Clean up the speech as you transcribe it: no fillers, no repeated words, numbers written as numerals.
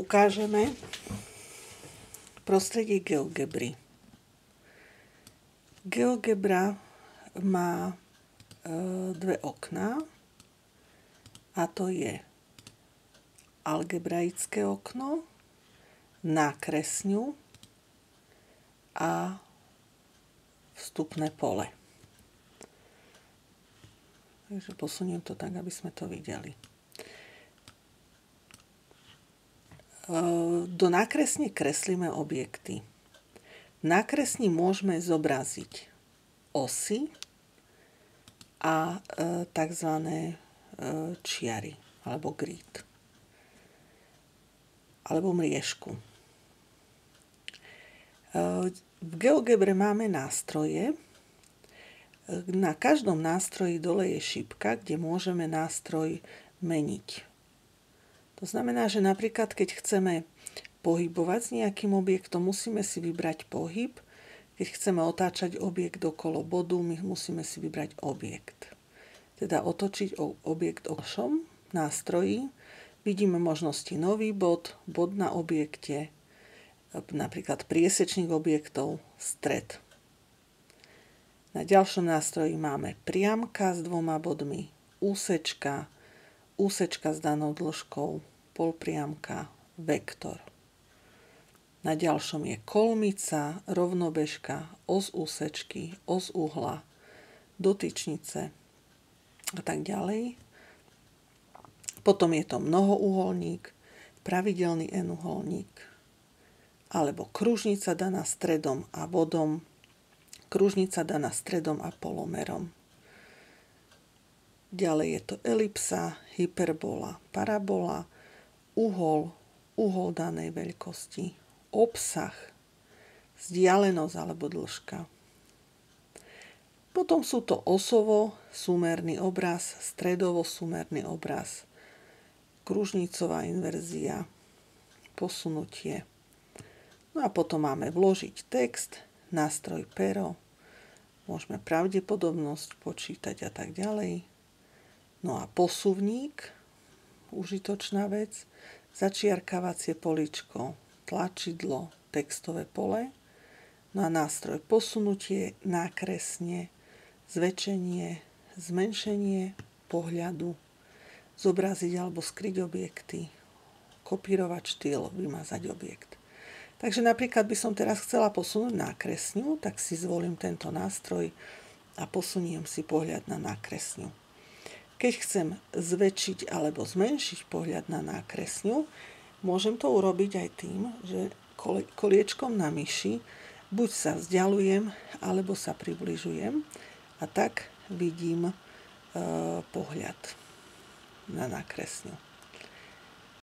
ukážeme prostredie GeoGebry. GeoGebra má dve okná, a to je algebraické okno, nákresňu a vstupné pole. Takže posuniem to tak, aby sme to videli. Do nákresne kreslíme objekty. V nákresni môžeme zobraziť osy a tzv. Čiary alebo grid alebo mriežku. V GeoGebre máme nástroje. Na každom nástroji dole je šipka, kde môžeme nástroj meniť. To znamená, že napríklad, keď chceme pohybovať s nejakým objektom, musíme si vybrať pohyb. Keď chceme otáčať objekt okolo bodu, my musíme si vybrať objekt. Teda otočiť objekt ošom nástroji. Vidíme možnosti nový bod, bod na objekte, napríklad priesečník objektov, stred. Na ďalšom nástroji máme priamka s dvoma bodmi, úsečka s danou dĺžkou, polpriamka, vektor. Na ďalšom je kolmica, rovnobežka, os úsečky, os uhla, dotyčnice a tak ďalej. Potom je to mnohouholník, pravidelný n-uholník, alebo kružnica daná stredom a bodom, kružnica daná stredom a polomerom. Ďalej je to elipsa, hyperbola, parabola, uhol danej veľkosti, obsah, vzdialenosť alebo dĺžka. Potom sú to osovo-súmerný obraz, stredovo-súmerný obraz, kružnicová inverzia, posunutie. No a potom máme vložiť text, nástroj pero, môžeme pravdepodobnosť počítať a tak ďalej. No a posuvník, užitočná vec, začiarkavacie políčko, tlačidlo, textové pole. No a nástroj posunutie, nákresne, zväčšenie, zmenšenie pohľadu, zobraziť alebo skryť objekty, kopírovať štýl, vymazať objekt. Takže napríklad by som teraz chcela posunúť nákresňu, tak si zvolím tento nástroj a posuniem si pohľad na nákresňu. Keď chcem zväčšiť alebo zmenšiť pohľad na nákresňu, môžem to urobiť aj tým, že koliečkom na myši buď sa vzdialujem, alebo sa približujem a tak vidím pohľad na nákresňu.